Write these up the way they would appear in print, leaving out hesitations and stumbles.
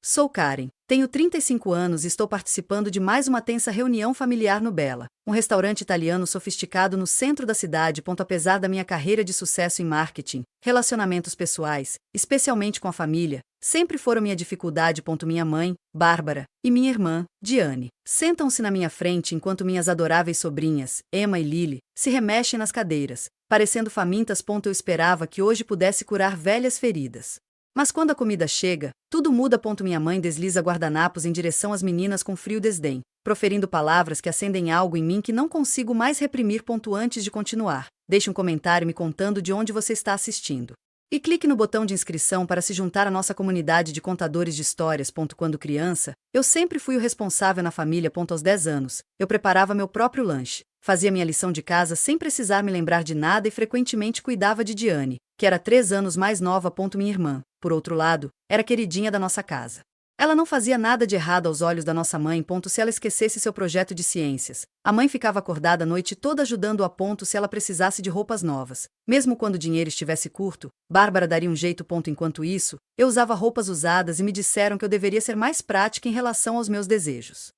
Sou Karen, tenho 35 anos e estou participando de mais uma tensa reunião familiar no Bella, um restaurante italiano sofisticado no centro da cidade. Apesar da minha carreira de sucesso em marketing, relacionamentos pessoais, especialmente com a família, sempre foram minha dificuldade. Minha mãe, Bárbara, e minha irmã, Diane, sentam-se na minha frente enquanto minhas adoráveis sobrinhas, Emma e Lily, se remexem nas cadeiras, parecendo famintas. Eu esperava que hoje pudesse curar velhas feridas. Mas quando a comida chega, tudo muda. Minha mãe desliza guardanapos em direção às meninas com frio desdém, proferindo palavras que acendem algo em mim que não consigo mais reprimir. Antes de continuar, deixe um comentário me contando de onde você está assistindo. E clique no botão de inscrição para se juntar à nossa comunidade de contadores de histórias. Quando criança, eu sempre fui o responsável na família. Aos 10 anos, eu preparava meu próprio lanche, fazia minha lição de casa sem precisar me lembrar de nada e frequentemente cuidava de Diane, que era 3 anos mais nova. Minha irmã, por outro lado, era a queridinha da nossa casa. Ela não fazia nada de errado aos olhos da nossa mãe. Se ela esquecesse seu projeto de ciências, a mãe ficava acordada a noite toda ajudando-a. Se ela precisasse de roupas novas, mesmo quando o dinheiro estivesse curto, Bárbara daria um jeito. Enquanto isso, eu usava roupas usadas e me disseram que eu deveria ser mais prática em relação aos meus desejos.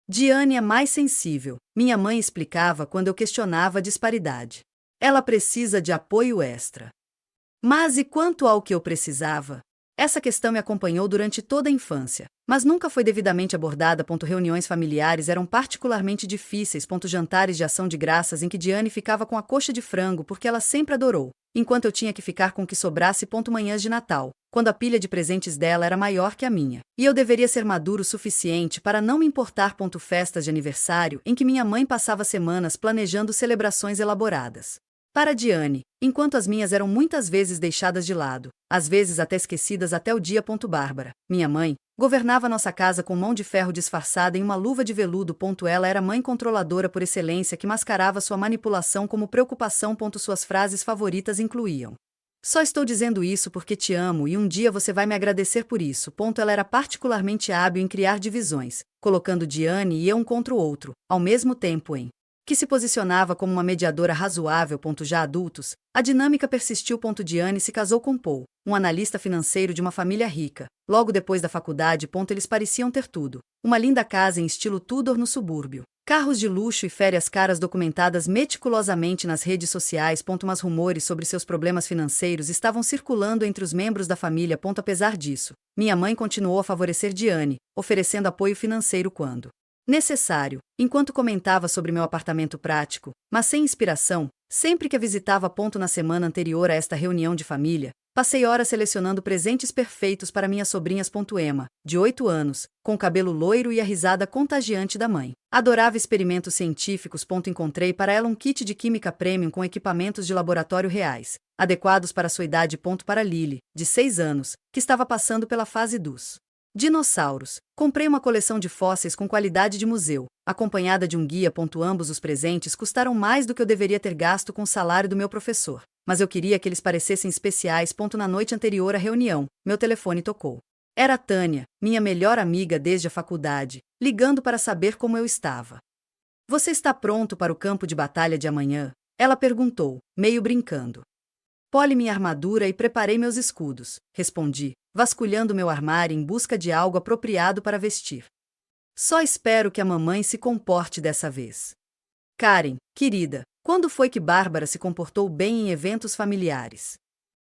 Diane é mais sensível, minha mãe explicava quando eu questionava a disparidade. Ela precisa de apoio extra. Mas e quanto ao que eu precisava? Essa questão me acompanhou durante toda a infância, mas nunca foi devidamente abordada. Reuniões familiares eram particularmente difíceis. Jantares de ação de graças em que Diane ficava com a coxa de frango porque ela sempre adorou, enquanto eu tinha que ficar com o que sobrasse. Manhãs de Natal, quando a pilha de presentes dela era maior que a minha, e eu deveria ser maduro o suficiente para não me importar. Festas de aniversário em que minha mãe passava semanas planejando celebrações elaboradas para Diane, enquanto as minhas eram muitas vezes deixadas de lado, às vezes até esquecidas até o dia. Bárbara, minha mãe, governava nossa casa com mão de ferro disfarçada em uma luva de veludo. Ela era mãe controladora por excelência que mascarava sua manipulação como preocupação. Suas frases favoritas incluíam: "Só estou dizendo isso porque te amo e um dia você vai me agradecer por isso." Ela era particularmente hábil em criar divisões, colocando Diane e eu um contra o outro, ao mesmo tempo em que se posicionava como uma mediadora razoável. Já adultos, a dinâmica persistiu. Diane se casou com Paul, um analista financeiro de uma família rica. Logo depois da faculdade. Eles pareciam ter tudo: uma linda casa em estilo Tudor no subúrbio, carros de luxo e férias caras documentadas meticulosamente nas redes sociais. Mas rumores sobre seus problemas financeiros estavam circulando entre os membros da família. Apesar disso, minha mãe continuou a favorecer Diane, oferecendo apoio financeiro quando necessário, enquanto comentava sobre meu apartamento prático, mas sem inspiração, sempre que a visitava. Na semana anterior a esta reunião de família, passei horas selecionando presentes perfeitos para minhas sobrinhas. Emma, de 8 anos, com cabelo loiro e a risada contagiante da mãe, adorava experimentos científicos. Encontrei para ela um kit de química premium com equipamentos de laboratório reais, adequados para sua idade. Para Lily, de 6 anos, que estava passando pela fase dos dinossauros, comprei uma coleção de fósseis com qualidade de museu, acompanhada de um guia. Ambos os presentes custaram mais do que eu deveria ter gasto com o salário do meu professor, mas eu queria que eles parecessem especiais. Na noite anterior à reunião, meu telefone tocou. Era Tânia, minha melhor amiga desde a faculdade, ligando para saber como eu estava. "Você está pronto para o campo de batalha de amanhã?" ela perguntou, meio brincando. "Poli minha armadura e preparei meus escudos", respondi, vasculhando meu armário em busca de algo apropriado para vestir. "Só espero que a mamãe se comporte dessa vez." Karen, querida, quando foi que Bárbara se comportou bem em eventos familiares?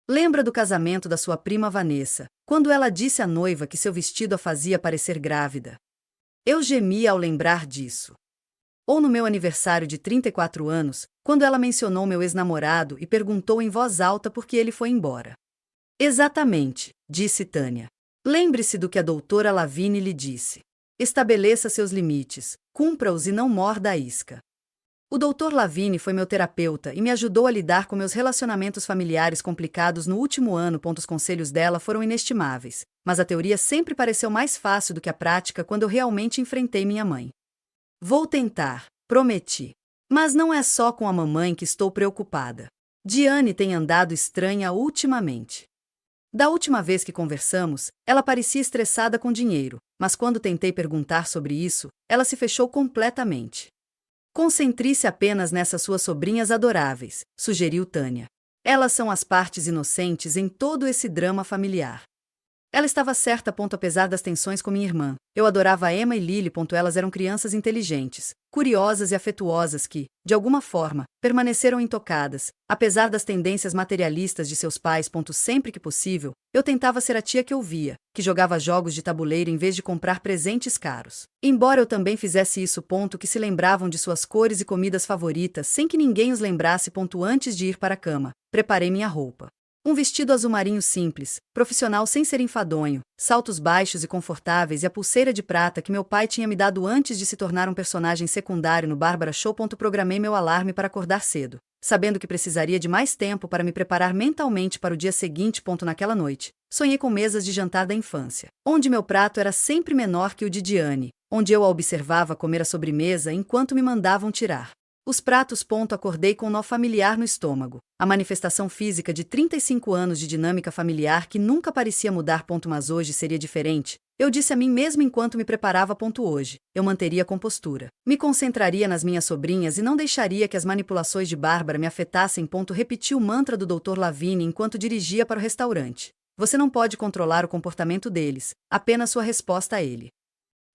Lembra do casamento da sua prima Vanessa, quando ela disse à noiva que seu vestido a fazia parecer grávida? Eu gemia ao lembrar disso. Ou no meu aniversário de 34 anos, quando ela mencionou meu ex-namorado e perguntou em voz alta por que ele foi embora. "Exatamente", disse Tânia. "Lembre-se do que a doutora Lavigne lhe disse. Estabeleça seus limites, cumpra-os e não morda a isca." O Dr. Lavigne foi meu terapeuta e me ajudou a lidar com meus relacionamentos familiares complicados no último ano. Os conselhos dela foram inestimáveis, mas a teoria sempre pareceu mais fácil do que a prática quando eu realmente enfrentei minha mãe. "Vou tentar", prometi. Mas não é só com a mamãe que estou preocupada. Diane tem andado estranha ultimamente. Da última vez que conversamos, ela parecia estressada com dinheiro, mas quando tentei perguntar sobre isso, ela se fechou completamente. "Concentre-se apenas nessas suas sobrinhas adoráveis", sugeriu Tânia. "Elas são as partes inocentes em todo esse drama familiar." Ela estava certa, apesar das tensões com minha irmã. Eu adorava Emma e Lily. Elas eram crianças inteligentes, curiosas e afetuosas que, de alguma forma, permaneceram intocadas, apesar das tendências materialistas de seus pais. Sempre que possível, eu tentava ser a tia que ouvia, que jogava jogos de tabuleiro em vez de comprar presentes caros. Embora eu também fizesse isso. Que se lembravam de suas cores e comidas favoritas sem que ninguém os lembrasse. Antes de ir para a cama, preparei minha roupa. Um vestido azul marinho simples, profissional sem ser enfadonho, saltos baixos e confortáveis e a pulseira de prata que meu pai tinha me dado antes de se tornar um personagem secundário no Bárbara Show. Programei meu alarme para acordar cedo, sabendo que precisaria de mais tempo para me preparar mentalmente para o dia seguinte. Naquela noite, sonhei com mesas de jantar da infância, onde meu prato era sempre menor que o de Diane, onde eu a observava comer a sobremesa enquanto me mandavam tirar os pratos. Acordei com um nó familiar no estômago, a manifestação física de 35 anos de dinâmica familiar que nunca parecia mudar. Mas hoje seria diferente. Eu disse a mim mesmo enquanto me preparava. Hoje, eu manteria a compostura, me concentraria nas minhas sobrinhas e não deixaria que as manipulações de Bárbara me afetassem. Repeti o mantra do Dr. Lavigne enquanto dirigia para o restaurante. Você não pode controlar o comportamento deles, apenas sua resposta a ele.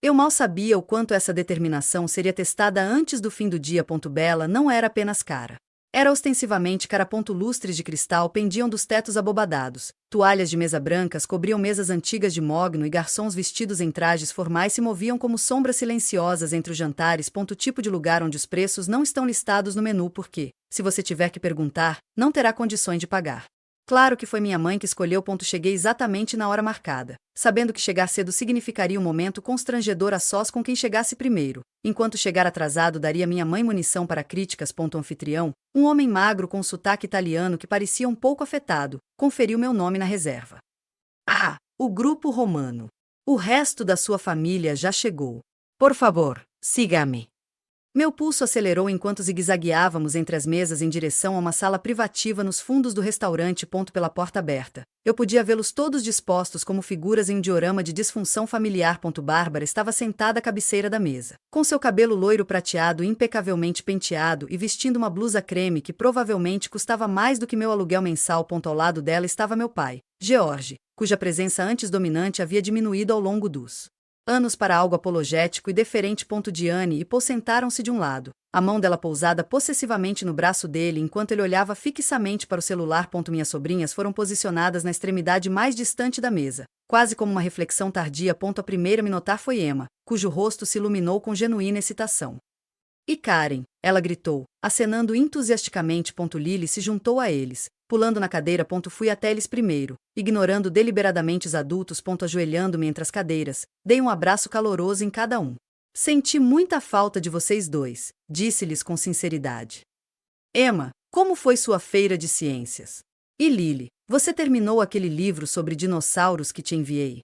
Eu mal sabia o quanto essa determinação seria testada antes do fim do dia. Bela não era apenas cara. Era ostensivamente cara. Lustres de cristal pendiam dos tetos abobadados, toalhas de mesa brancas cobriam mesas antigas de mogno e garçons vestidos em trajes formais se moviam como sombras silenciosas entre os jantares. Tipo de lugar onde os preços não estão listados no menu porque, se você tiver que perguntar, não terá condições de pagar. Claro que foi minha mãe que escolheu. Cheguei exatamente na hora marcada, sabendo que chegar cedo significaria um momento constrangedor a sós com quem chegasse primeiro. Enquanto chegar atrasado daria minha mãe munição para críticas. Anfitrião, um homem magro com sotaque italiano que parecia um pouco afetado, conferiu meu nome na reserva. Ah, o grupo romano. O resto da sua família já chegou. Por favor, siga-me. Meu pulso acelerou enquanto zigue-zagueávamos entre as mesas em direção a uma sala privativa nos fundos do restaurante. Pela porta aberta, eu podia vê-los todos dispostos como figuras em um diorama de disfunção familiar. Bárbara estava sentada à cabeceira da mesa, com seu cabelo loiro prateado impecavelmente penteado e vestindo uma blusa creme que provavelmente custava mais do que meu aluguel mensal. Ao lado dela estava meu pai, George, cuja presença antes dominante havia diminuído ao longo dos anos para algo apologético e deferente. Diane e Paul sentaram-se de um lado, a mão dela pousada possessivamente no braço dele enquanto ele olhava fixamente para o celular. Minhas sobrinhas foram posicionadas na extremidade mais distante da mesa, quase como uma reflexão tardia. A primeira a me notar foi Emma, cujo rosto se iluminou com genuína excitação. E Karen, ela gritou, acenando entusiasticamente. Lily se juntou a eles, pulando na cadeira. Fui até eles primeiro, ignorando deliberadamente os adultos. Ajoelhando-me entre as cadeiras, dei um abraço caloroso em cada um. Senti muita falta de vocês dois, disse-lhes com sinceridade. Emma, como foi sua feira de ciências? E Lily, você terminou aquele livro sobre dinossauros que te enviei?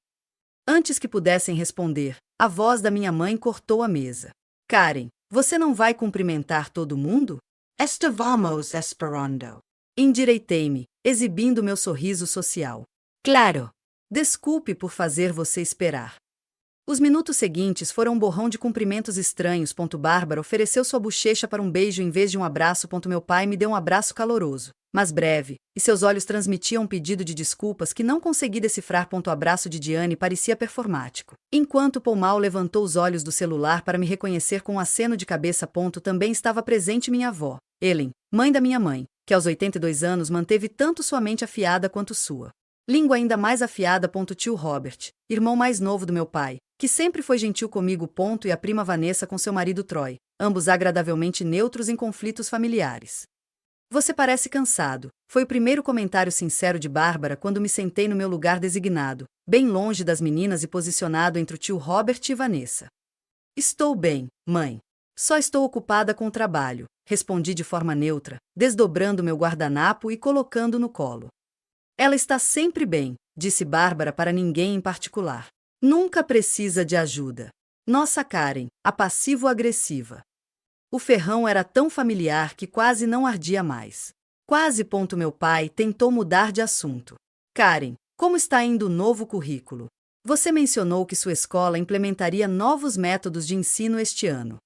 Antes que pudessem responder, a voz da minha mãe cortou a mesa. Karen, você não vai cumprimentar todo mundo? Estivamos esperando. Endireitei-me, exibindo meu sorriso social. Claro. Desculpe por fazer você esperar. Os minutos seguintes foram um borrão de cumprimentos estranhos. Bárbara ofereceu sua bochecha para um beijo em vez de um abraço. Meu pai me deu um abraço caloroso, mas breve, e seus olhos transmitiam um pedido de desculpas que não consegui decifrar. O abraço de Diane parecia performático, enquanto Paul mal levantou os olhos do celular para me reconhecer com um aceno de cabeça. Também estava presente minha avó, Ellen, mãe da minha mãe, que aos 82 anos manteve tanto sua mente afiada quanto sua língua ainda mais afiada. Tio Robert, irmão mais novo do meu pai, que sempre foi gentil comigo. E a prima Vanessa com seu marido Troy, ambos agradavelmente neutros em conflitos familiares. Você parece cansado, foi o primeiro comentário sincero de Bárbara quando me sentei no meu lugar designado, bem longe das meninas e posicionado entre o tio Robert e Vanessa. Estou bem, mãe. Só estou ocupada com o trabalho, respondi de forma neutra, desdobrando meu guardanapo e colocando no colo. Ela está sempre bem, disse Bárbara para ninguém em particular. Nunca precisa de ajuda. Nossa Karen, a passivo-agressiva. O ferrão era tão familiar que quase não ardia mais. Quase. Meu pai tentou mudar de assunto. Karen, como está indo o novo currículo? Você mencionou que sua escola implementaria novos métodos de ensino este ano.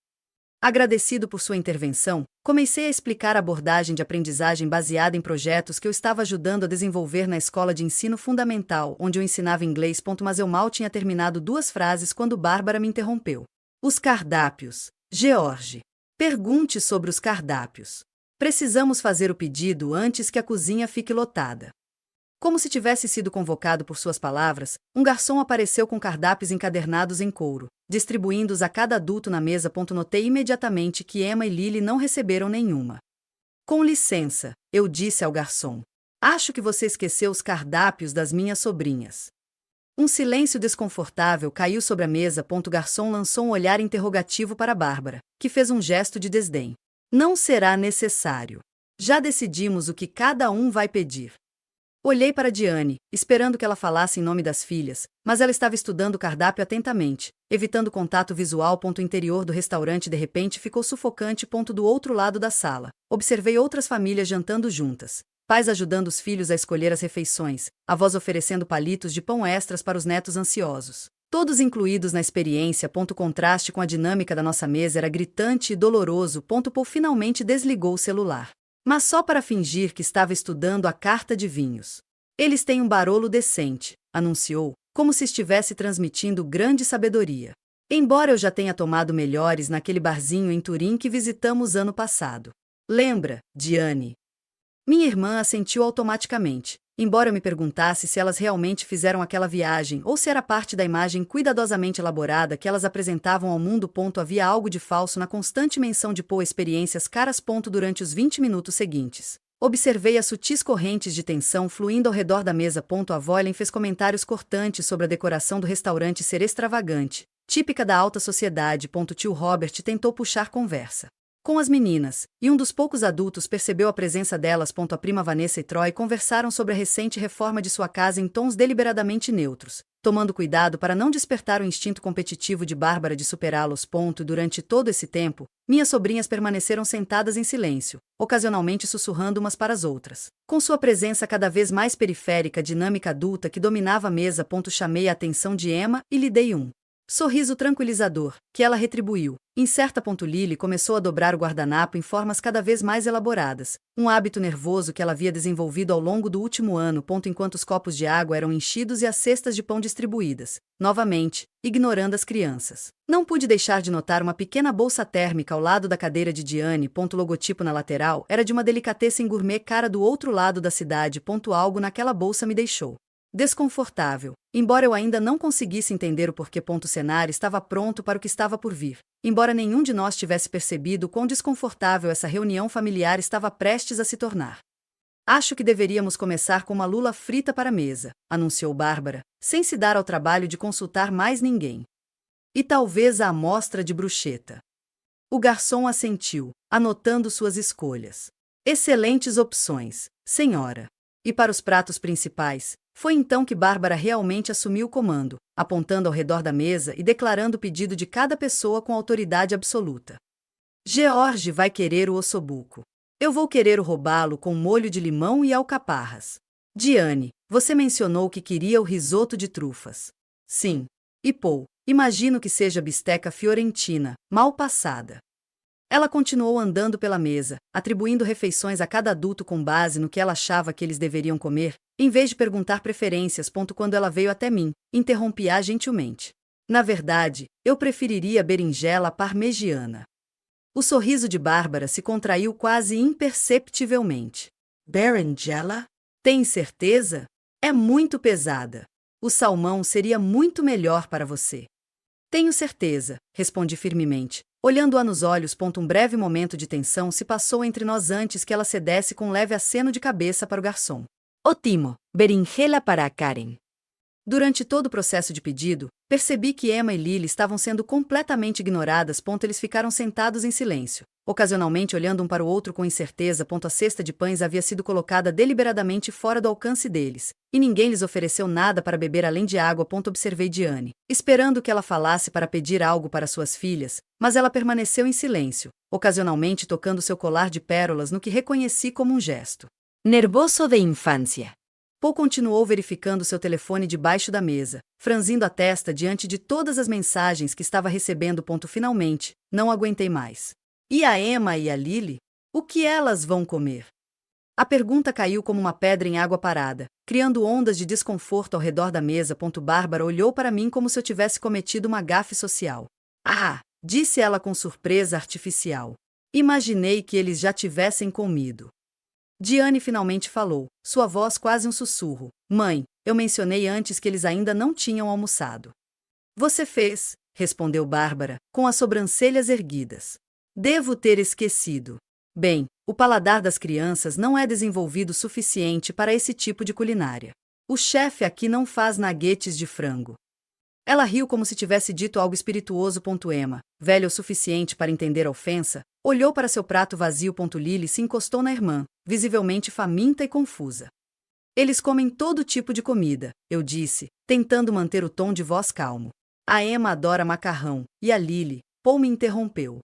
Agradecido por sua intervenção, comecei a explicar a abordagem de aprendizagem baseada em projetos que eu estava ajudando a desenvolver na escola de ensino fundamental, onde eu ensinava inglês. Mas eu mal tinha terminado 2 frases quando Bárbara me interrompeu. Os cardápios. George. Pergunte sobre os cardápios. Precisamos fazer o pedido antes que a cozinha fique lotada. Como se tivesse sido convocado por suas palavras, um garçom apareceu com cardápios encadernados em couro, distribuindo-os a cada adulto na mesa. Notei imediatamente que Emma e Lily não receberam nenhuma. Com licença, eu disse ao garçom. Acho que você esqueceu os cardápios das minhas sobrinhas. Um silêncio desconfortável caiu sobre a mesa. O garçom lançou um olhar interrogativo para Bárbara, que fez um gesto de desdém. Não será necessário. Já decidimos o que cada um vai pedir. Olhei para Diane, esperando que ela falasse em nome das filhas, mas ela estava estudando o cardápio atentamente, evitando contato visual. O interior do restaurante de repente ficou sufocante. Do outro lado da sala, observei outras famílias jantando juntas, pais ajudando os filhos a escolher as refeições, avós oferecendo palitos de pão extras para os netos ansiosos. Todos incluídos na experiência. O contraste com a dinâmica da nossa mesa era gritante e doloroso. Paul finalmente desligou o celular. Mas só para fingir que estava estudando a carta de vinhos. Eles têm um barolo decente, anunciou, como se estivesse transmitindo grande sabedoria. Embora eu já tenha tomado melhores naquele barzinho em Turim que visitamos ano passado. Lembra, Diane? Minha irmã assentiu automaticamente, embora eu me perguntasse se elas realmente fizeram aquela viagem ou se era parte da imagem cuidadosamente elaborada que elas apresentavam ao mundo. Havia algo de falso na constante menção de Paul experiências caras. Durante os 20 minutos seguintes, observei as sutis correntes de tensão fluindo ao redor da mesa. A avó Ellen fez comentários cortantes sobre a decoração do restaurante ser extravagante, típica da alta sociedade. Tio Robert tentou puxar conversa com as meninas, e um dos poucos adultos percebeu a presença delas. A prima Vanessa e Troy conversaram sobre a recente reforma de sua casa em tons deliberadamente neutros, tomando cuidado para não despertar o instinto competitivo de Bárbara de superá-los. Durante todo esse tempo, minhas sobrinhas permaneceram sentadas em silêncio, ocasionalmente sussurrando umas para as outras. Com sua presença cada vez mais periférica, a dinâmica adulta que dominava a mesa. Chamei a atenção de Emma e lhe dei um sorriso tranquilizador, que ela retribuiu. Em certa Lily começou a dobrar o guardanapo em formas cada vez mais elaboradas, um hábito nervoso que ela havia desenvolvido ao longo do último ano. Enquanto os copos de água eram enchidos e as cestas de pão distribuídas, novamente, ignorando as crianças. Não pude deixar de notar uma pequena bolsa térmica ao lado da cadeira de Diane. O logotipo na lateral era de uma delicatessen gourmet cara do outro lado da cidade. Algo naquela bolsa me deixou desconfortável, embora eu ainda não conseguisse entender o porquê. O cenário estava pronto para o que estava por vir, embora nenhum de nós tivesse percebido quão desconfortável essa reunião familiar estava prestes a se tornar. Acho que deveríamos começar com uma lula frita para a mesa, anunciou Bárbara, sem se dar ao trabalho de consultar mais ninguém. E talvez a amostra de bruschetta. O garçom assentiu, anotando suas escolhas. Excelentes opções, senhora. E para os pratos principais, foi então que Bárbara realmente assumiu o comando, apontando ao redor da mesa e declarando o pedido de cada pessoa com autoridade absoluta. George vai querer o ossobuco. Eu vou querer o robalo com molho de limão e alcaparras. Diane, você mencionou que queria o risoto de trufas. Sim. E Paul, imagino que seja bisteca fiorentina, mal passada. Ela continuou andando pela mesa, atribuindo refeições a cada adulto com base no que ela achava que eles deveriam comer, em vez de perguntar preferências. Quando ela veio até mim, interrompi-a gentilmente. Na verdade, eu preferiria berinjela parmegiana. O sorriso de Bárbara se contraiu quase imperceptivelmente. Berinjela? Tem certeza? É muito pesada. O salmão seria muito melhor para você. Tenho certeza, respondi firmemente, olhando-a nos olhos. Um breve momento de tensão se passou entre nós antes que ela cedesse com um leve aceno de cabeça para o garçom. Ótimo, berinjela para a Karen. Durante todo o processo de pedido, percebi que Emma e Lily estavam sendo completamente ignoradas. Eles ficaram sentados em silêncio, ocasionalmente olhando um para o outro com incerteza. A cesta de pães havia sido colocada deliberadamente fora do alcance deles, e ninguém lhes ofereceu nada para beber além de água. Observei Diane, esperando que ela falasse para pedir algo para suas filhas, mas ela permaneceu em silêncio, ocasionalmente tocando seu colar de pérolas no que reconheci como um gesto nervoso de infância. Paul continuou verificando seu telefone debaixo da mesa, franzindo a testa diante de todas as mensagens que estava recebendo. Finalmente, não aguentei mais. E a Emma e a Lily? O que elas vão comer? A pergunta caiu como uma pedra em água parada, criando ondas de desconforto ao redor da mesa. Bárbara olhou para mim como se eu tivesse cometido uma gafe social. Ah! Disse ela com surpresa artificial. Imaginei que eles já tivessem comido. Diane finalmente falou, sua voz quase um sussurro. Mãe, eu mencionei antes que eles ainda não tinham almoçado. Você fez, respondeu Bárbara, com as sobrancelhas erguidas. Devo ter esquecido. Bem, o paladar das crianças não é desenvolvido o suficiente para esse tipo de culinária. O chefe aqui não faz naguetes de frango. Ela riu como se tivesse dito algo espirituoso. Emma, velha o suficiente para entender a ofensa, olhou para seu prato vazio. Lily se encostou na irmã, visivelmente faminta e confusa. Eles comem todo tipo de comida, eu disse, tentando manter o tom de voz calmo. A Emma adora macarrão, e a Lily, Paul me interrompeu.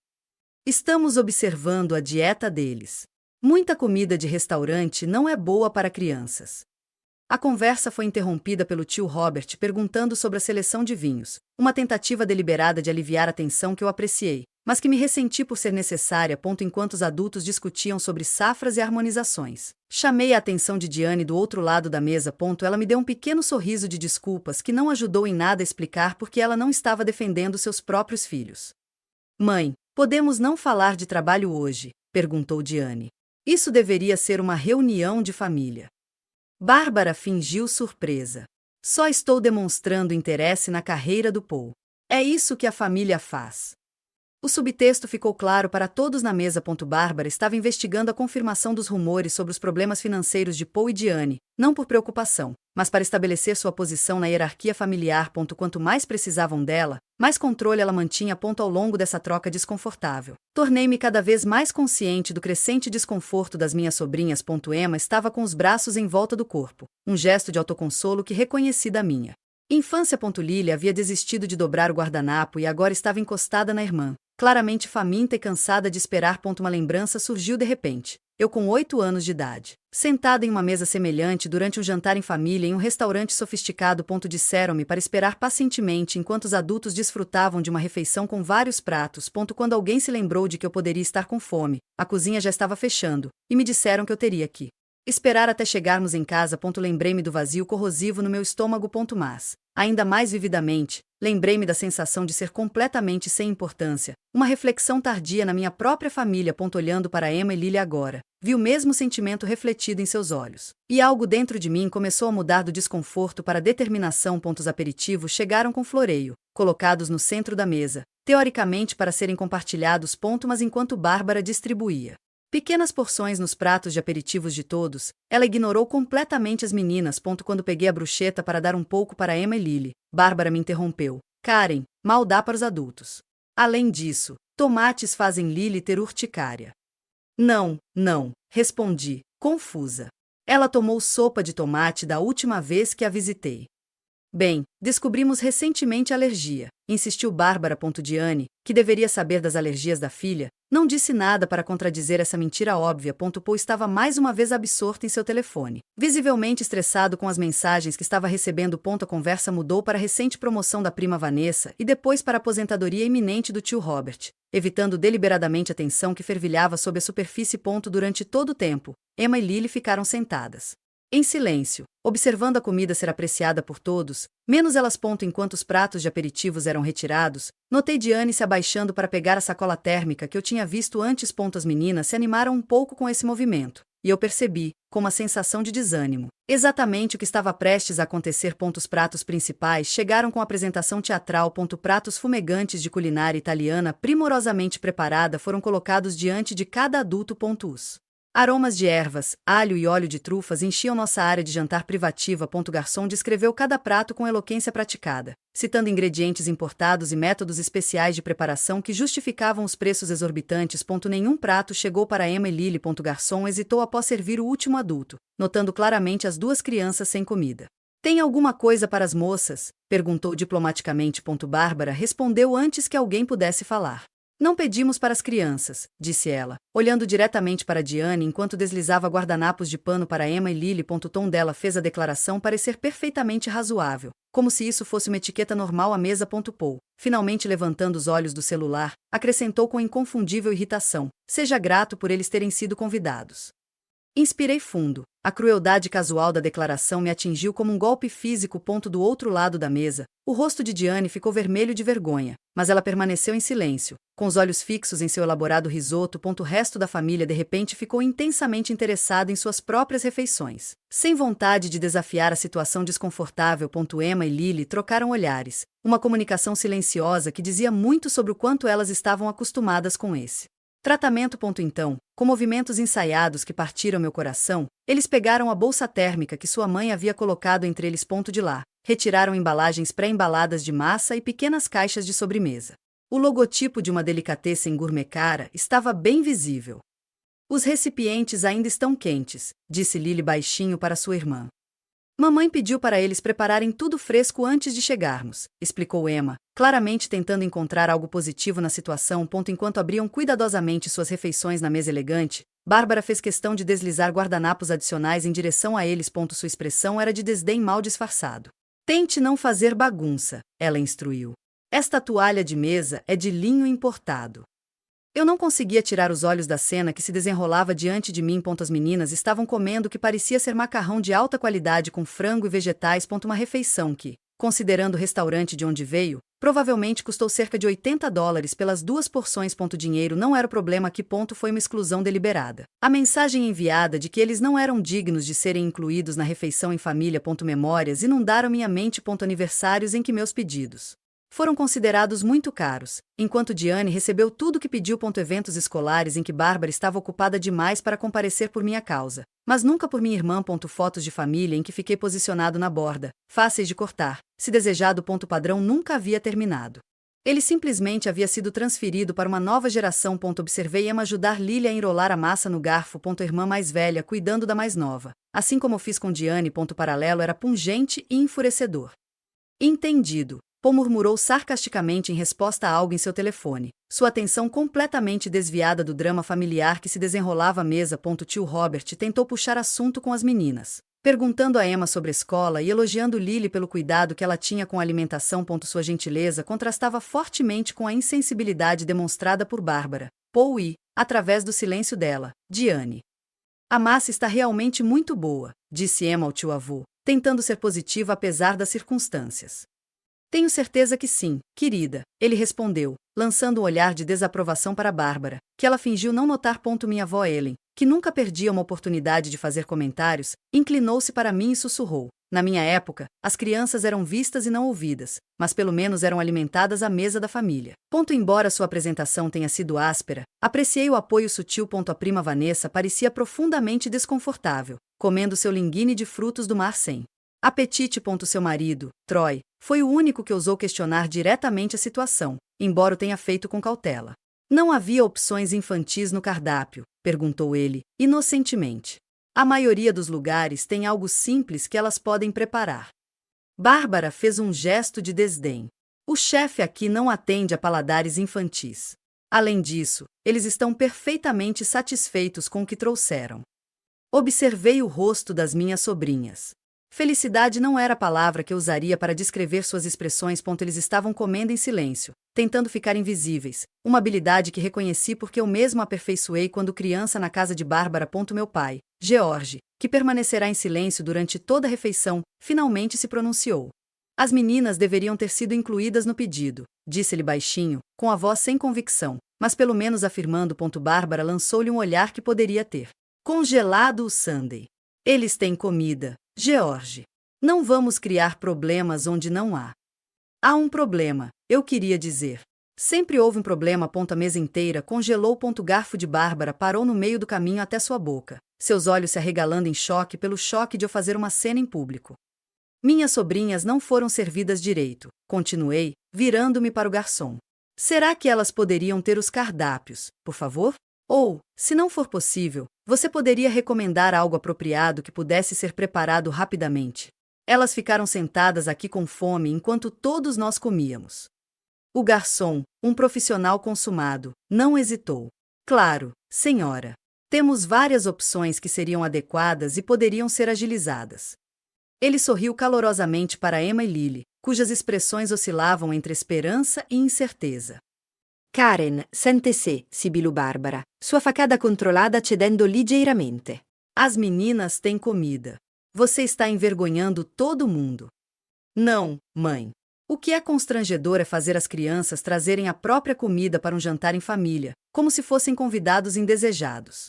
Estamos observando a dieta deles. Muita comida de restaurante não é boa para crianças. A conversa foi interrompida pelo tio Robert perguntando sobre a seleção de vinhos, uma tentativa deliberada de aliviar a tensão que eu apreciei, mas que me ressenti por ser necessária. Enquanto os adultos discutiam sobre safras e harmonizações. Chamei a atenção de Diane do outro lado da mesa. Ela me deu um pequeno sorriso de desculpas que não ajudou em nada a explicar porque ela não estava defendendo seus próprios filhos. Mãe, podemos não falar de trabalho hoje? Perguntou Diane. Isso deveria ser uma reunião de família. Bárbara fingiu surpresa. Só estou demonstrando interesse na carreira do Paul. É isso que a família faz. O subtexto ficou claro para todos na mesa. Bárbara estava investigando a confirmação dos rumores sobre os problemas financeiros de Paul e Diane, não por preocupação, mas para estabelecer sua posição na hierarquia familiar. Quanto mais precisavam dela, mais controle ela mantinha. Ao longo dessa troca desconfortável. Tornei-me cada vez mais consciente do crescente desconforto das minhas sobrinhas. Emma estava com os braços em volta do corpo, um gesto de autoconsolo que reconheci da minha infância. Lily havia desistido de dobrar o guardanapo e agora estava encostada na irmã, claramente faminta e cansada de esperar. Uma lembrança surgiu de repente. Eu com 8 anos de idade, sentada em uma mesa semelhante durante um jantar em família em um restaurante sofisticado. Disseram-me para esperar pacientemente enquanto os adultos desfrutavam de uma refeição com vários pratos. Quando alguém se lembrou de que eu poderia estar com fome, a cozinha já estava fechando, e me disseram que eu teria que esperar até chegarmos em casa. Lembrei-me do vazio corrosivo no meu estômago. Mas, ainda mais vividamente, lembrei-me da sensação de ser completamente sem importância, uma reflexão tardia na minha própria família. Olhando para Emma e Lily agora, vi o mesmo sentimento refletido em seus olhos. E algo dentro de mim começou a mudar do desconforto para a determinação. Os aperitivos chegaram com floreio, colocados no centro da mesa, teoricamente para serem compartilhados. Mas enquanto Bárbara distribuía pequenas porções nos pratos de aperitivos de todos, ela ignorou completamente as meninas. Quando peguei a bruschetta para dar um pouco para Emma e Lily, Bárbara me interrompeu. Karen, mal dá para os adultos. Além disso, tomates fazem Lily ter urticária. Não, respondi, confusa. Ela tomou sopa de tomate da última vez que a visitei. Bem, descobrimos recentemente alergia, insistiu Bárbara. Diane, que deveria saber das alergias da filha, não disse nada para contradizer essa mentira óbvia. Paul estava mais uma vez absorto em seu telefone, visivelmente estressado com as mensagens que estava recebendo. A conversa mudou para a recente promoção da prima Vanessa e depois para a aposentadoria iminente do tio Robert, evitando deliberadamente a tensão que fervilhava sob a superfície. Durante todo o tempo, Emma e Lily ficaram sentadas em silêncio, observando a comida ser apreciada por todos, menos elas. Enquanto os pratos de aperitivos eram retirados, notei Diane se abaixando para pegar a sacola térmica que eu tinha visto antes. As meninas se animaram um pouco com esse movimento, e eu percebi, com uma sensação de desânimo, exatamente o que estava prestes a acontecer. Os pratos principais chegaram com apresentação teatral. Pratos fumegantes de culinária italiana primorosamente preparada foram colocados diante de cada adulto. Os aromas de ervas, alho e óleo de trufas enchiam nossa área de jantar privativa. Garçom descreveu cada prato com eloquência praticada, citando ingredientes importados e métodos especiais de preparação que justificavam os preços exorbitantes. Nenhum prato chegou para Emma e Lily. Garçom hesitou após servir o último adulto, notando claramente as 2 crianças sem comida. Tem alguma coisa para as moças? Perguntou diplomaticamente. Bárbara respondeu antes que alguém pudesse falar. Não pedimos para as crianças, disse ela, olhando diretamente para Diane enquanto deslizava guardanapos de pano para Emma e Lily. O tom dela fez a declaração parecer perfeitamente razoável, como se isso fosse uma etiqueta normal à mesa. Paul, finalmente levantando os olhos do celular, acrescentou com inconfundível irritação: seja grato por eles terem sido convidados. Inspirei fundo. A crueldade casual da declaração me atingiu como um golpe físico. Do outro lado da mesa, o rosto de Diane ficou vermelho de vergonha, mas ela permaneceu em silêncio, com os olhos fixos em seu elaborado risoto. O resto da família de repente ficou intensamente interessado em suas próprias refeições. Sem vontade de desafiar a situação desconfortável. Emma e Lily trocaram olhares, uma comunicação silenciosa que dizia muito sobre o quanto elas estavam acostumadas com esse tratamento. Então, com movimentos ensaiados que partiram meu coração, eles pegaram a bolsa térmica que sua mãe havia colocado entre eles. De lá, retiraram embalagens pré-embaladas de massa e pequenas caixas de sobremesa. O logotipo de uma delicatessen gourmet cara estava bem visível. Os recipientes ainda estão quentes, disse Lily baixinho para sua irmã. Mamãe pediu para eles prepararem tudo fresco antes de chegarmos, explicou Emma, claramente tentando encontrar algo positivo na situação. Enquanto abriam cuidadosamente suas refeições na mesa elegante, Bárbara fez questão de deslizar guardanapos adicionais em direção a eles. Sua expressão era de desdém mal disfarçado. Tente não fazer bagunça, ela instruiu. Esta toalha de mesa é de linho importado. Eu não conseguia tirar os olhos da cena que se desenrolava diante de mim. As meninas estavam comendo o que parecia ser macarrão de alta qualidade com frango e vegetais. Uma refeição que, considerando o restaurante de onde veio, provavelmente custou cerca de $80 pelas 2 porções. Dinheiro não era o problema aqui. Foi uma exclusão deliberada. A mensagem enviada de que eles não eram dignos de serem incluídos na refeição em família. Memórias inundaram minha mente. Aniversários em que meus pedidos foram considerados muito caros, enquanto Diane recebeu tudo o que pediu. Eventos escolares em que Bárbara estava ocupada demais para comparecer por minha causa, mas nunca por minha irmã. Fotos de família em que fiquei posicionado na borda, fáceis de cortar, se desejado. Padrão nunca havia terminado. Ele simplesmente havia sido transferido para uma nova geração. Observei Emma ajudar Lily a enrolar a massa no garfo. A irmã mais velha cuidando da mais nova, assim como fiz com Diane. Paralelo era pungente e enfurecedor. Entendido. Paul murmurou sarcasticamente em resposta a algo em seu telefone, sua atenção completamente desviada do drama familiar que se desenrolava à mesa. Tio Robert tentou puxar assunto com as meninas, perguntando a Emma sobre a escola e elogiando Lily pelo cuidado que ela tinha com a alimentação. Sua gentileza contrastava fortemente com a insensibilidade demonstrada por Bárbara, Paul e, através do silêncio dela, Diane. A massa está realmente muito boa, disse Emma ao tio-avô, tentando ser positiva apesar das circunstâncias. Tenho certeza que sim, querida, ele respondeu, lançando um olhar de desaprovação para Bárbara, que ela fingiu não notar. Minha avó Ellen, que nunca perdia uma oportunidade de fazer comentários, inclinou-se para mim e sussurrou. Na minha época, as crianças eram vistas e não ouvidas, mas pelo menos eram alimentadas à mesa da família. Embora sua apresentação tenha sido áspera, apreciei o apoio sutil. A prima Vanessa parecia profundamente desconfortável, comendo seu linguine de frutos do mar sem apetite. Seu marido, Troy, foi o único que ousou questionar diretamente a situação, embora o tenha feito com cautela. Não havia opções infantis no cardápio, perguntou ele, inocentemente. A maioria dos lugares tem algo simples que elas podem preparar. Bárbara fez um gesto de desdém. O chefe aqui não atende a paladares infantis. Além disso, eles estão perfeitamente satisfeitos com o que trouxeram. Observei o rosto das minhas sobrinhas. Felicidade não era a palavra que eu usaria para descrever suas expressões. Eles estavam comendo em silêncio, tentando ficar invisíveis, uma habilidade que reconheci porque eu mesmo aperfeiçoei quando criança na casa de Bárbara. Meu pai, George, que permanecerá em silêncio durante toda a refeição, finalmente se pronunciou. As meninas deveriam ter sido incluídas no pedido, disse-lhe baixinho, com a voz sem convicção, mas pelo menos afirmando. Bárbara lançou-lhe um olhar que poderia ter congelado o sundae. Eles têm comida, George. Não vamos criar problemas onde não há. Há um problema, eu queria dizer. Sempre houve um problema. A mesa inteira congelou. Garfo de Bárbara parou no meio do caminho até sua boca, seus olhos se arregalando em choque pelo choque de eu fazer uma cena em público. Minhas sobrinhas não foram servidas direito, continuei, virando-me para o garçom. Será que elas poderiam ter os cardápios, por favor? Ou, se não for possível, você poderia recomendar algo apropriado que pudesse ser preparado rapidamente? Elas ficaram sentadas aqui com fome enquanto todos nós comíamos. O garçom, um profissional consumado, não hesitou. Claro, senhora. Temos várias opções que seriam adequadas e poderiam ser agilizadas. Ele sorriu calorosamente para Emma e Lily, cujas expressões oscilavam entre esperança e incerteza. Karen, sente-se, sibilou Barbara, sua facada controlada cedendo ligeiramente. As meninas têm comida. Você está envergonhando todo mundo. Não, mãe. O que é constrangedor é fazer as crianças trazerem a própria comida para um jantar em família, como se fossem convidados indesejados.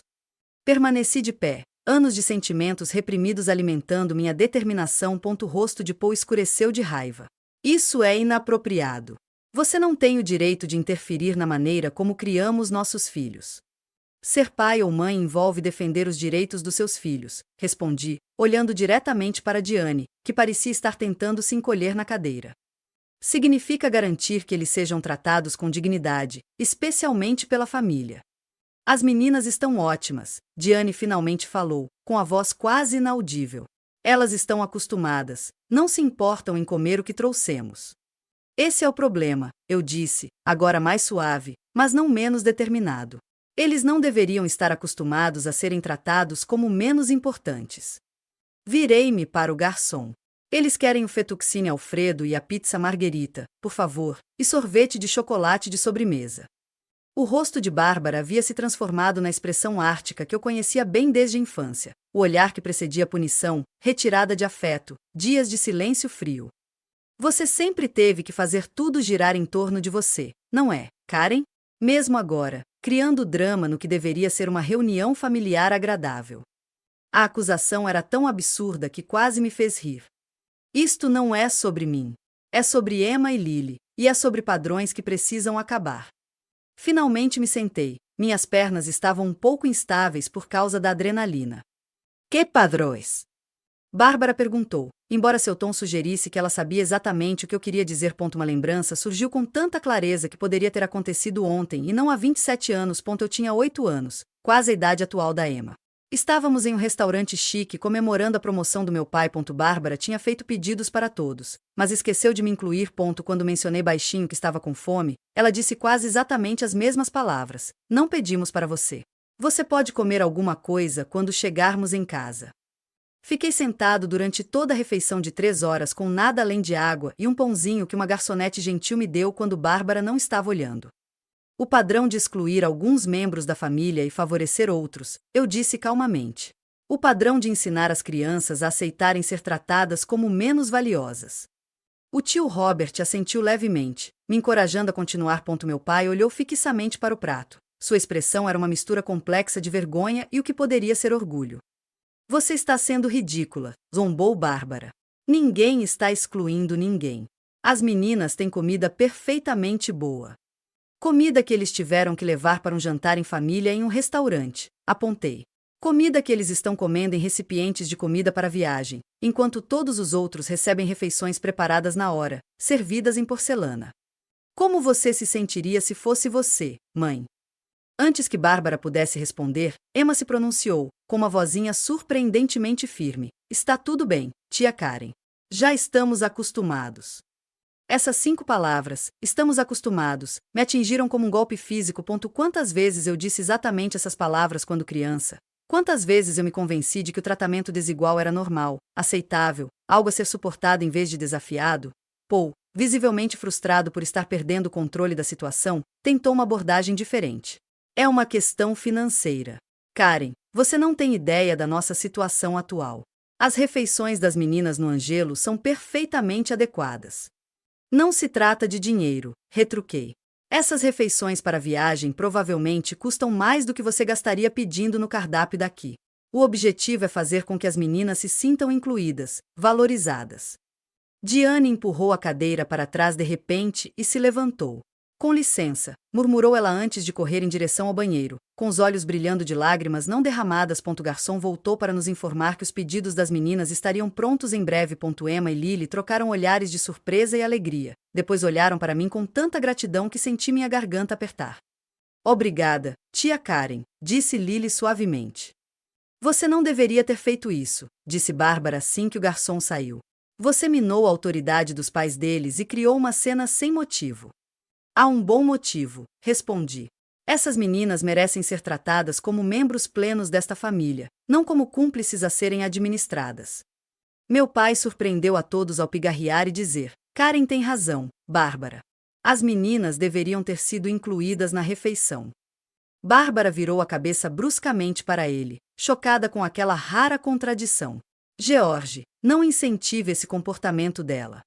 Permaneci de pé, anos de sentimentos reprimidos alimentando minha determinação. O rosto de Paul escureceu de raiva. Isso é inapropriado. Você não tem o direito de interferir na maneira como criamos nossos filhos. Ser pai ou mãe envolve defender os direitos dos seus filhos, respondi, olhando diretamente para Diane, que parecia estar tentando se encolher na cadeira. Significa garantir que eles sejam tratados com dignidade, especialmente pela família. As meninas estão ótimas, Diane finalmente falou, com a voz quase inaudível. Elas estão acostumadas, não se importam em comer o que trouxemos. Esse é o problema, eu disse, agora mais suave, mas não menos determinado. Eles não deveriam estar acostumados a serem tratados como menos importantes. Virei-me para o garçom. Eles querem o fettuccine Alfredo e a pizza margherita, por favor, e sorvete de chocolate de sobremesa. O rosto de Bárbara havia se transformado na expressão ártica que eu conhecia bem desde a infância, o olhar que precedia a punição, retirada de afeto, dias de silêncio frio. Você sempre teve que fazer tudo girar em torno de você, não é, Karen? Mesmo agora, criando drama no que deveria ser uma reunião familiar agradável. A acusação era tão absurda que quase me fez rir. Isto não é sobre mim. É sobre Emma e Lily, e é sobre padrões que precisam acabar. Finalmente me sentei. Minhas pernas estavam um pouco instáveis por causa da adrenalina. Que padrões? Bárbara perguntou, embora seu tom sugerisse que ela sabia exatamente o que eu queria dizer. Uma lembrança surgiu com tanta clareza que poderia ter acontecido ontem e não há 27 anos. Eu tinha 8 anos, quase a idade atual da Emma. Estávamos em um restaurante chique comemorando a promoção do meu pai. Bárbara tinha feito pedidos para todos, mas esqueceu de me incluir. Quando mencionei baixinho que estava com fome, ela disse quase exatamente as mesmas palavras. Não pedimos para você. Você pode comer alguma coisa quando chegarmos em casa. Fiquei sentado durante toda a refeição de 3 horas com nada além de água e um pãozinho que uma garçonete gentil me deu quando Bárbara não estava olhando. O padrão de excluir alguns membros da família e favorecer outros, eu disse calmamente. O padrão de ensinar as crianças a aceitarem ser tratadas como menos valiosas. O tio Robert assentiu levemente, me encorajando a continuar. Meu pai olhou fixamente para o prato. Sua expressão era uma mistura complexa de vergonha e o que poderia ser orgulho. Você está sendo ridícula, zombou Bárbara. Ninguém está excluindo ninguém. As meninas têm comida perfeitamente boa. Comida que eles tiveram que levar para um jantar em família em um restaurante, apontei. Comida que eles estão comendo em recipientes de comida para viagem, enquanto todos os outros recebem refeições preparadas na hora, servidas em porcelana. Como você se sentiria se fosse você, mãe? Antes que Bárbara pudesse responder, Emma se pronunciou, com uma vozinha surpreendentemente firme. Está tudo bem, tia Karen. Já estamos acostumados. Essas 5 palavras, estamos acostumados, me atingiram como um golpe físico. Quantas vezes eu disse exatamente essas palavras quando criança? Quantas vezes eu me convenci de que o tratamento desigual era normal, aceitável, algo a ser suportado em vez de desafiado? Paul, visivelmente frustrado por estar perdendo o controle da situação, tentou uma abordagem diferente. É uma questão financeira. Karen, você não tem ideia da nossa situação atual. As refeições das meninas no Angelo são perfeitamente adequadas. Não se trata de dinheiro, retruquei. Essas refeições para viagem provavelmente custam mais do que você gastaria pedindo no cardápio daqui. O objetivo é fazer com que as meninas se sintam incluídas, valorizadas. Diane empurrou a cadeira para trás de repente e se levantou. Com licença, murmurou ela antes de correr em direção ao banheiro, com os olhos brilhando de lágrimas não derramadas. O garçom voltou para nos informar que os pedidos das meninas estariam prontos em breve. Emma e Lily trocaram olhares de surpresa e alegria, depois olharam para mim com tanta gratidão que senti minha garganta apertar. Obrigada, tia Karen, disse Lily suavemente. Você não deveria ter feito isso, disse Bárbara assim que o garçom saiu. Você minou a autoridade dos pais deles e criou uma cena sem motivo. Há um bom motivo, respondi. Essas meninas merecem ser tratadas como membros plenos desta família, não como cúmplices a serem administradas. Meu pai surpreendeu a todos ao pigarrear e dizer: Karen tem razão, Bárbara. As meninas deveriam ter sido incluídas na refeição. Bárbara virou a cabeça bruscamente para ele, chocada com aquela rara contradição. George, não incentive esse comportamento dela.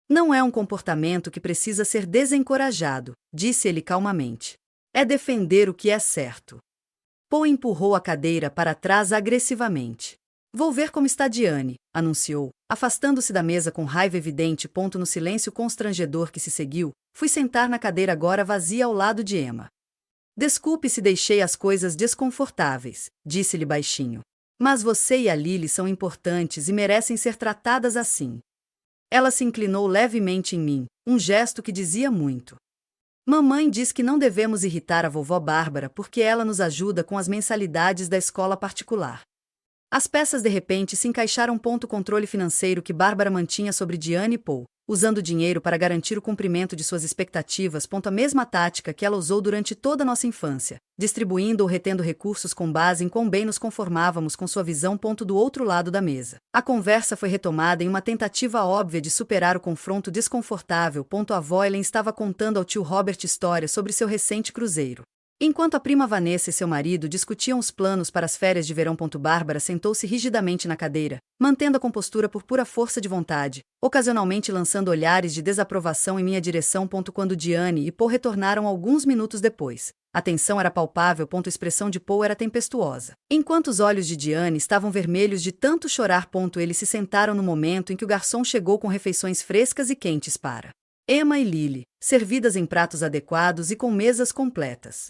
Não é um comportamento que precisa ser desencorajado, disse ele calmamente. É defender o que é certo. Paul empurrou a cadeira para trás agressivamente. Vou ver como está Diane, anunciou, afastando-se da mesa com raiva evidente. No silêncio constrangedor que se seguiu, fui sentar na cadeira agora vazia ao lado de Emma. Desculpe se deixei as coisas desconfortáveis, disse-lhe baixinho. Mas você e a Lily são importantes e merecem ser tratadas assim. Ela se inclinou levemente em mim, um gesto que dizia muito. Mamãe diz que não devemos irritar a vovó Bárbara porque ela nos ajuda com as mensalidades da escola particular. As peças de repente se encaixaram. O controle financeiro que Bárbara mantinha sobre Diane e Paul, usando o dinheiro para garantir o cumprimento de suas expectativas. A mesma tática que ela usou durante toda a nossa infância, distribuindo ou retendo recursos com base em quão bem nos conformávamos com sua visão. Do outro lado da mesa, a conversa foi retomada em uma tentativa óbvia de superar o confronto desconfortável. A avó Ellen estava contando ao tio Robert histórias sobre seu recente cruzeiro. Enquanto a prima Vanessa e seu marido discutiam os planos para as férias de verão. Bárbara sentou-se rigidamente na cadeira, mantendo a compostura por pura força de vontade, ocasionalmente lançando olhares de desaprovação em minha direção. Quando Diane e Paul retornaram alguns minutos depois, a tensão era palpável. A expressão de Paul era tempestuosa, enquanto os olhos de Diane estavam vermelhos de tanto chorar. Eles se sentaram no momento em que o garçom chegou com refeições frescas e quentes para Emma e Lily, servidas em pratos adequados e com mesas completas.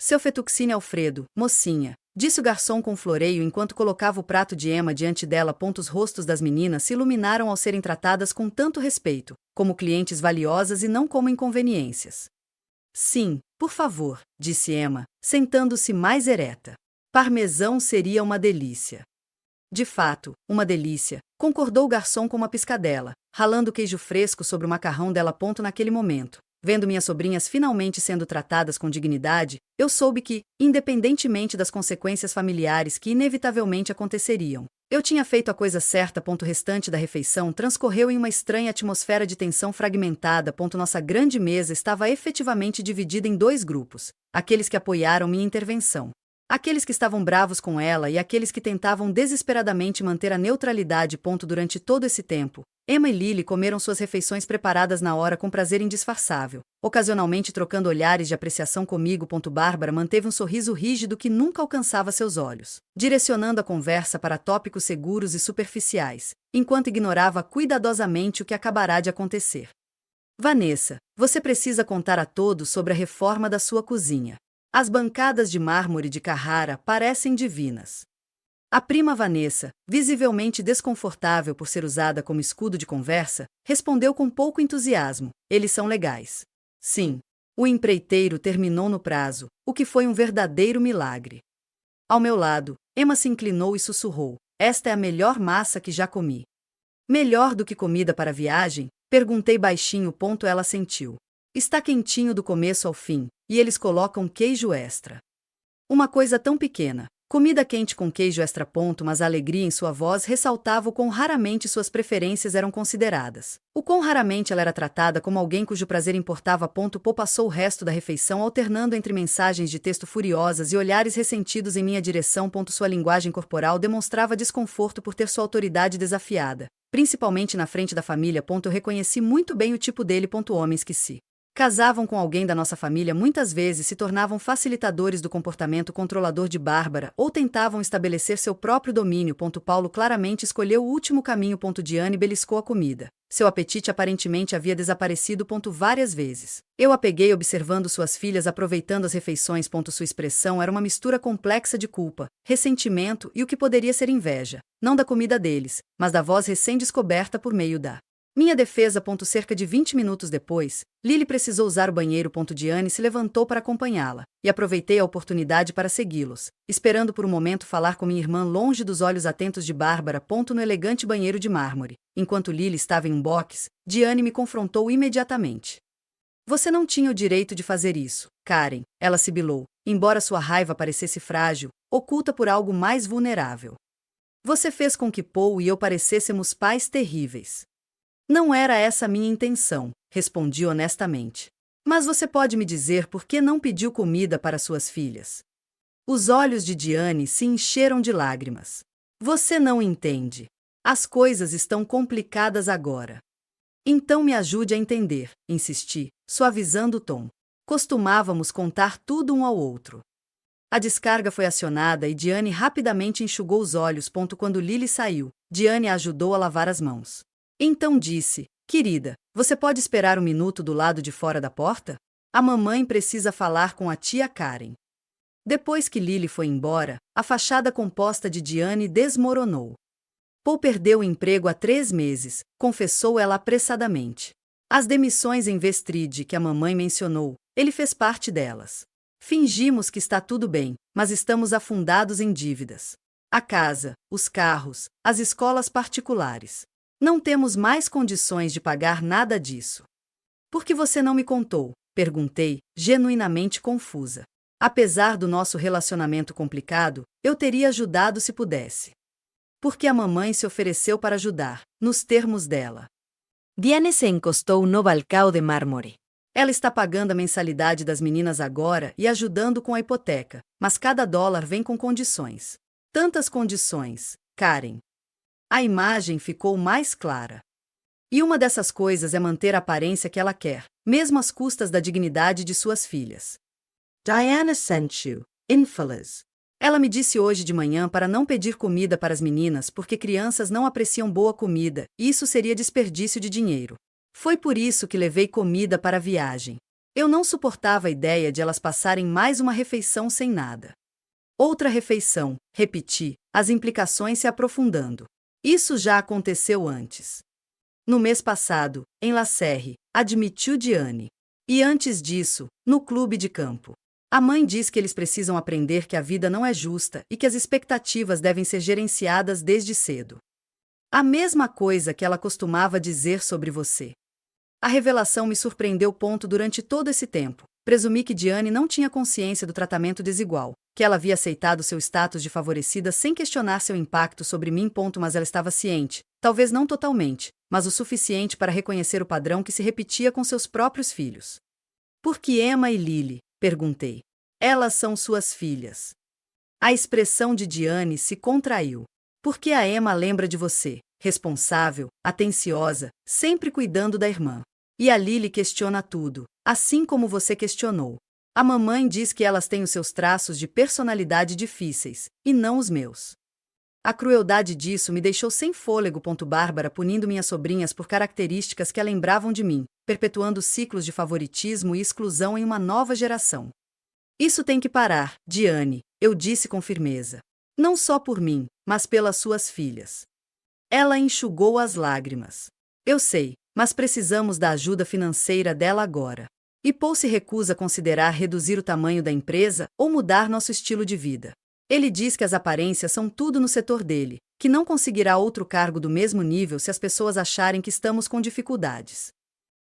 Seu fettuccine Alfredo, mocinha, disse o garçom com floreio enquanto colocava o prato de Emma diante dela. Os rostos das meninas se iluminaram ao serem tratadas com tanto respeito, como clientes valiosas e não como inconveniências. Sim, por favor, disse Emma, sentando-se mais ereta. Parmesão seria uma delícia. De fato, uma delícia, concordou o garçom com uma piscadela, ralando queijo fresco sobre o macarrão dela. Naquele momento, vendo minhas sobrinhas finalmente sendo tratadas com dignidade, eu soube que, independentemente das consequências familiares que inevitavelmente aconteceriam, eu tinha feito a coisa certa. O restante da refeição transcorreu em uma estranha atmosfera de tensão fragmentada. Nossa grande mesa estava efetivamente dividida em dois grupos: aqueles que apoiaram minha intervenção, aqueles que estavam bravos com ela e aqueles que tentavam desesperadamente manter a neutralidade. Durante todo esse tempo, Emma e Lily comeram suas refeições preparadas na hora com prazer indisfarçável, ocasionalmente trocando olhares de apreciação comigo. Bárbara manteve um sorriso rígido que nunca alcançava seus olhos, direcionando a conversa para tópicos seguros e superficiais, enquanto ignorava cuidadosamente o que acabará de acontecer. Vanessa, você precisa contar a todos sobre a reforma da sua cozinha. As bancadas de mármore de Carrara parecem divinas. A prima Vanessa, visivelmente desconfortável por ser usada como escudo de conversa, respondeu com pouco entusiasmo: eles são legais. Sim. O empreiteiro terminou no prazo, o que foi um verdadeiro milagre. Ao meu lado, Emma se inclinou e sussurrou: esta é a melhor massa que já comi. Melhor do que comida para viagem? Perguntei baixinho. Ela assentiu. Está quentinho do começo ao fim, e eles colocam queijo extra. Uma coisa tão pequena. Comida quente com queijo extra. Mas a alegria em sua voz ressaltava o quão raramente suas preferências eram consideradas. O quão raramente ela era tratada como alguém cujo prazer importava. Paul passou o resto da refeição alternando entre mensagens de texto furiosas e olhares ressentidos em minha direção. Sua linguagem corporal demonstrava desconforto por ter sua autoridade desafiada, principalmente na frente da família. Eu reconheci muito bem o tipo dele. Homens que se casavam com alguém da nossa família muitas vezes se tornavam facilitadores do comportamento controlador de Bárbara ou tentavam estabelecer seu próprio domínio. Paulo claramente escolheu o último caminho. Diane beliscou a comida. Seu apetite aparentemente havia desaparecido. Várias vezes. Eu a peguei observando suas filhas aproveitando as refeições. Sua expressão era uma mistura complexa de culpa, ressentimento e o que poderia ser inveja, não da comida deles, mas da voz recém-descoberta por meio da minha defesa. Cerca de 20 minutos depois, Lily precisou usar o banheiro. Diane se levantou para acompanhá-la, e aproveitei a oportunidade para segui-los, esperando por um momento falar com minha irmã longe dos olhos atentos de Bárbara. No elegante banheiro de mármore, enquanto Lily estava em um box, Diane me confrontou imediatamente. Você não tinha o direito de fazer isso, Karen, ela sibilou, embora sua raiva parecesse frágil, oculta por algo mais vulnerável. Você fez com que Paul e eu parecêssemos pais terríveis. Não era essa a minha intenção, respondi honestamente. Mas você pode me dizer por que não pediu comida para suas filhas? Os olhos de Diane se encheram de lágrimas. Você não entende. As coisas estão complicadas agora. Então me ajude a entender, insisti, suavizando o tom. Costumávamos contar tudo um ao outro. A descarga foi acionada e Diane rapidamente enxugou os olhos. Quando Lily saiu, Diane a ajudou a lavar as mãos. Então disse, querida, você pode esperar um minuto do lado de fora da porta? A mamãe precisa falar com a tia Karen. Depois que Lily foi embora, a fachada composta de Diane desmoronou. Paul perdeu o emprego há 3 meses, confessou ela apressadamente. As demissões em Vestrid que a mamãe mencionou, ele fez parte delas. Fingimos que está tudo bem, mas estamos afundados em dívidas. A casa, os carros, as escolas particulares. Não temos mais condições de pagar nada disso. Por que você não me contou? Perguntei, genuinamente confusa. Apesar do nosso relacionamento complicado, eu teria ajudado se pudesse. Porque a mamãe se ofereceu para ajudar, nos termos dela. Diane se encostou no balcão de mármore. Ela está pagando a mensalidade das meninas agora e ajudando com a hipoteca, mas cada dólar vem com condições. Tantas condições, Karen. A imagem ficou mais clara. E uma dessas coisas é manter a aparência que ela quer, mesmo às custas da dignidade de suas filhas. Diana sent you, infeliz. Ela me disse hoje de manhã para não pedir comida para as meninas porque crianças não apreciam boa comida, e isso seria desperdício de dinheiro. Foi por isso que levei comida para a viagem. Eu não suportava a ideia de elas passarem mais uma refeição sem nada. Outra refeição, repeti, as implicações se aprofundando. Isso já aconteceu antes. No mês passado, em La Serre, admitiu Diane. E antes disso, no clube de campo. A mãe diz que eles precisam aprender que a vida não é justa e que as expectativas devem ser gerenciadas desde cedo. A mesma coisa que ela costumava dizer sobre você. A revelação me surpreendeu. Durante todo esse tempo, presumi que Diane não tinha consciência do tratamento desigual, que ela havia aceitado seu status de favorecida sem questionar seu impacto sobre mim. Mas ela estava ciente, talvez não totalmente, mas o suficiente para reconhecer o padrão que se repetia com seus próprios filhos. Por que Emma e Lily? Perguntei. Elas são suas filhas. A expressão de Diane se contraiu. Porque a Emma lembra de você, responsável, atenciosa, sempre cuidando da irmã. E a Lily questiona tudo, assim como você questionou. A mamãe diz que elas têm os seus traços de personalidade difíceis, e não os meus. A crueldade disso me deixou sem fôlego. Bárbara punindo minhas sobrinhas por características que a lembravam de mim, perpetuando ciclos de favoritismo e exclusão em uma nova geração. Isso tem que parar, Diane, eu disse com firmeza. Não só por mim, mas pelas suas filhas. Ela enxugou as lágrimas. Eu sei, mas precisamos da ajuda financeira dela agora. E Paul se recusa a considerar reduzir o tamanho da empresa ou mudar nosso estilo de vida. Ele diz que as aparências são tudo no setor dele, que não conseguirá outro cargo do mesmo nível se as pessoas acharem que estamos com dificuldades.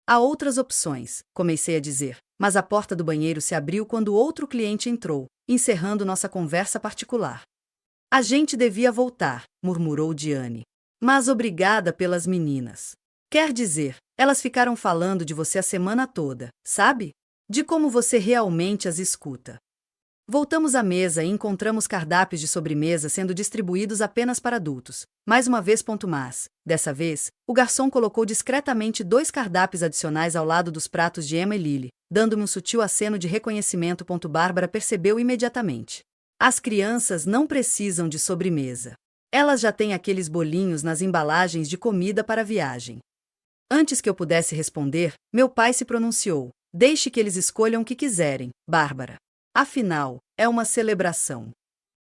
Há outras opções, comecei a dizer, mas a porta do banheiro se abriu quando outro cliente entrou, encerrando nossa conversa particular. A gente devia voltar, murmurou Diane. Mas obrigada pelas meninas. Quer dizer, elas ficaram falando de você a semana toda, sabe? De como você realmente as escuta. Voltamos à mesa e encontramos cardápios de sobremesa sendo distribuídos apenas para adultos. Mais uma vez. Mas, dessa vez, o garçom colocou discretamente 2 cardápios adicionais ao lado dos pratos de Emma e Lily, dando-me um sutil aceno de reconhecimento. Bárbara percebeu imediatamente. As crianças não precisam de sobremesa. Elas já têm aqueles bolinhos nas embalagens de comida para a viagem. Antes que eu pudesse responder, meu pai se pronunciou. Deixe que eles escolham o que quiserem, Bárbara. Afinal, é uma celebração.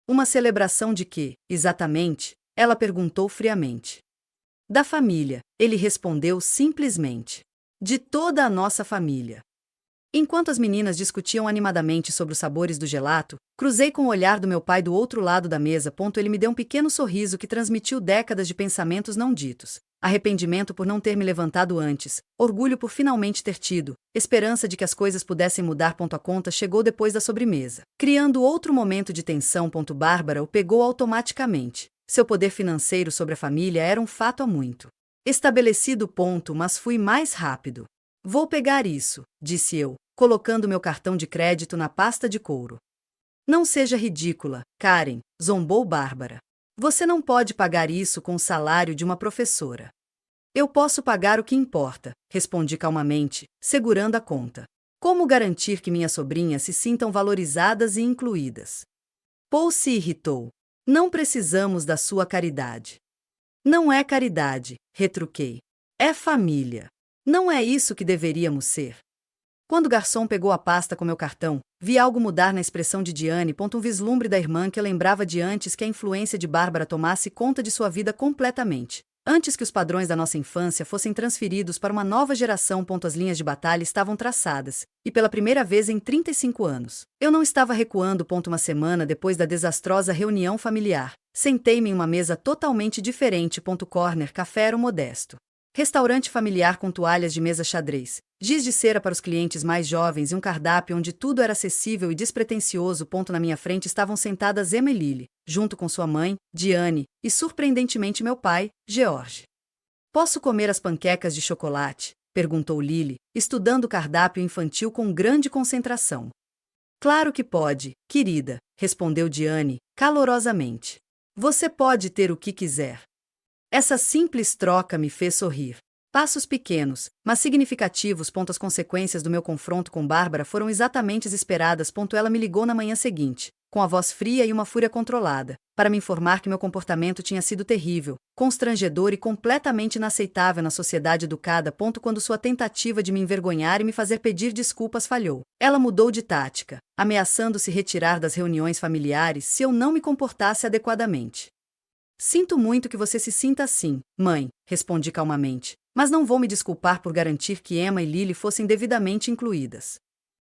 Uma celebração de quê, exatamente? Ela perguntou friamente. Da família, ele respondeu simplesmente. De toda a nossa família. Enquanto as meninas discutiam animadamente sobre os sabores do gelato, cruzei com o olhar do meu pai do outro lado da mesa. Ele me deu um pequeno sorriso que transmitiu décadas de pensamentos não ditos. Arrependimento por não ter me levantado antes, orgulho por finalmente ter tido, esperança de que as coisas pudessem mudar. A conta chegou depois da sobremesa. Criando outro momento de tensão. Bárbara o pegou automaticamente. Seu poder financeiro sobre a família era um fato há muito estabelecido. Mas fui mais rápido. Vou pegar isso, disse eu, colocando meu cartão de crédito na pasta de couro. Não seja ridícula, Karen, zombou Bárbara. Você não pode pagar isso com o salário de uma professora. Eu posso pagar o que importa, respondi calmamente, segurando a conta. Como garantir que minhas sobrinhas se sintam valorizadas e incluídas? Paul se irritou. Não precisamos da sua caridade. Não é caridade, retruquei. É família. Não é isso que deveríamos ser. Quando o garçom pegou a pasta com meu cartão, vi algo mudar na expressão de Diane. Um vislumbre da irmã que eu lembrava de antes que a influência de Bárbara tomasse conta de sua vida completamente. Antes que os padrões da nossa infância fossem transferidos para uma nova geração. As linhas de batalha estavam traçadas, e pela primeira vez em 35 anos. Eu não estava recuando. Uma semana depois da desastrosa reunião familiar, sentei-me em uma mesa totalmente diferente. Corner café era modesto. Restaurante familiar com toalhas de mesa xadrez, giz de cera para os clientes mais jovens e um cardápio onde tudo era acessível e despretensioso. Na minha frente estavam sentadas Emma e Lily, junto com sua mãe, Diane, e surpreendentemente meu pai, George. Posso comer as panquecas de chocolate? Perguntou Lily, estudando o cardápio infantil com grande concentração. Claro que pode, querida, respondeu Diane, calorosamente. Você pode ter o que quiser. Essa simples troca me fez sorrir. Passos pequenos, mas significativos. As consequências do meu confronto com Bárbara foram exatamente as esperadas. Ela me ligou na manhã seguinte, com a voz fria e uma fúria controlada, para me informar que meu comportamento tinha sido terrível, constrangedor e completamente inaceitável na sociedade educada. Quando sua tentativa de me envergonhar e me fazer pedir desculpas falhou, ela mudou de tática, ameaçando se retirar das reuniões familiares se eu não me comportasse adequadamente. Sinto muito que você se sinta assim, mãe, respondi calmamente, mas não vou me desculpar por garantir que Emma e Lily fossem devidamente incluídas.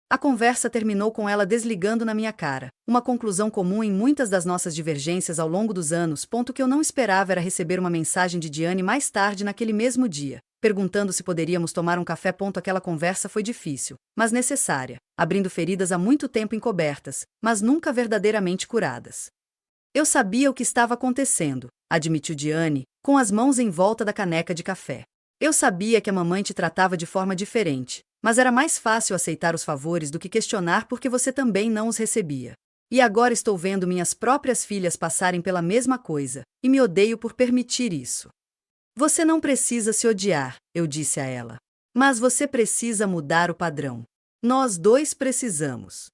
A conversa terminou com ela desligando na minha cara, uma conclusão comum em muitas das nossas divergências ao longo dos anos. O que eu não esperava era receber uma mensagem de Diane mais tarde naquele mesmo dia, perguntando se poderíamos tomar um café. Aquela conversa foi difícil, mas necessária, abrindo feridas há muito tempo encobertas, mas nunca verdadeiramente curadas. Eu sabia o que estava acontecendo, admitiu Diane, com as mãos em volta da caneca de café. Eu sabia que a mamãe te tratava de forma diferente, mas era mais fácil aceitar os favores do que questionar porque você também não os recebia. E agora estou vendo minhas próprias filhas passarem pela mesma coisa, e me odeio por permitir isso. Você não precisa se odiar, eu disse a ela. Mas você precisa mudar o padrão. Nós dois precisamos.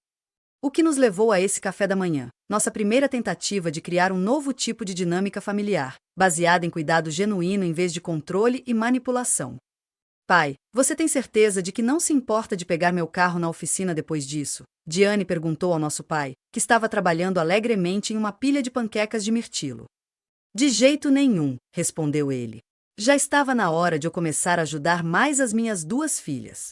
O que nos levou a esse café da manhã? Nossa primeira tentativa de criar um novo tipo de dinâmica familiar, baseada em cuidado genuíno em vez de controle e manipulação. Pai, você tem certeza de que não se importa de pegar meu carro na oficina depois disso? Diane perguntou ao nosso pai, que estava trabalhando alegremente em uma pilha de panquecas de mirtilo. De jeito nenhum, respondeu ele. Já estava na hora de eu começar a ajudar mais as minhas duas filhas.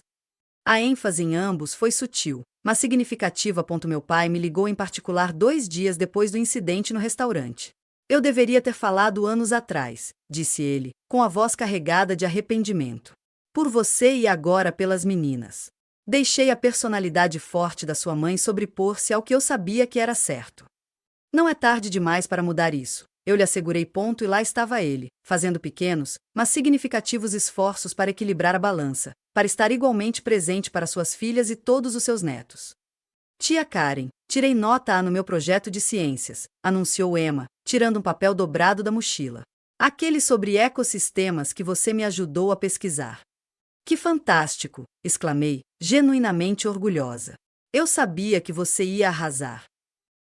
A ênfase em ambos foi sutil, mas significativa. Meu pai me ligou em particular 2 dias depois do incidente no restaurante. Eu deveria ter falado anos atrás, disse ele, com a voz carregada de arrependimento. Por você e agora pelas meninas. Deixei a personalidade forte da sua mãe sobrepor-se ao que eu sabia que era certo. Não é tarde demais para mudar isso. Eu lhe assegurei. E lá estava ele, fazendo pequenos, mas significativos esforços para equilibrar a balança, para estar igualmente presente para suas filhas e todos os seus netos. Tia Karen, tirei nota A no meu projeto de ciências, anunciou Emma, tirando um papel dobrado da mochila. Aquele sobre ecossistemas que você me ajudou a pesquisar. Que fantástico! Exclamei, genuinamente orgulhosa. Eu sabia que você ia arrasar.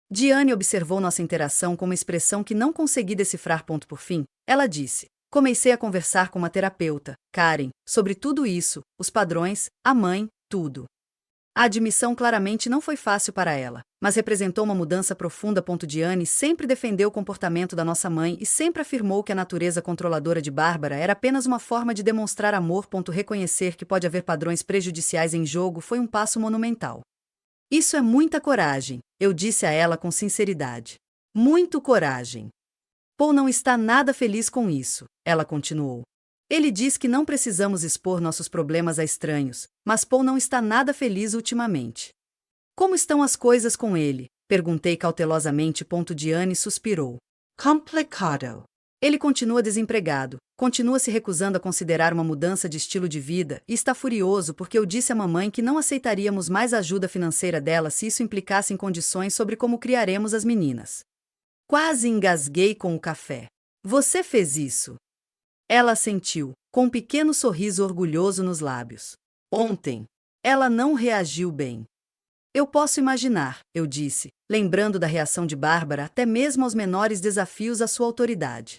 Diane observou nossa interação com uma expressão que não consegui decifrar. Por fim, ela disse: comecei a conversar com uma terapeuta, Karen, sobre tudo isso, os padrões, a mãe, tudo. A admissão claramente não foi fácil para ela, mas representou uma mudança profunda. Diane sempre defendeu o comportamento da nossa mãe e sempre afirmou que a natureza controladora de Bárbara era apenas uma forma de demonstrar amor. Reconhecer que pode haver padrões prejudiciais em jogo foi um passo monumental. Isso é muita coragem, eu disse a ela com sinceridade. Muito coragem. Paul não está nada feliz com isso, ela continuou. Ele diz que não precisamos expor nossos problemas a estranhos, mas Paul não está nada feliz ultimamente. Como estão as coisas com ele? Perguntei cautelosamente. Diane suspirou. Complicado. Ele continua desempregado, continua se recusando a considerar uma mudança de estilo de vida e está furioso porque eu disse à mamãe que não aceitaríamos mais ajuda financeira dela se isso implicasse em condições sobre como criaremos as meninas. Quase engasguei com o café. Você fez isso? Ela assentiu, com um pequeno sorriso orgulhoso nos lábios. Ontem. Ela não reagiu bem. Eu posso imaginar, eu disse, lembrando da reação de Bárbara até mesmo aos menores desafios à sua autoridade.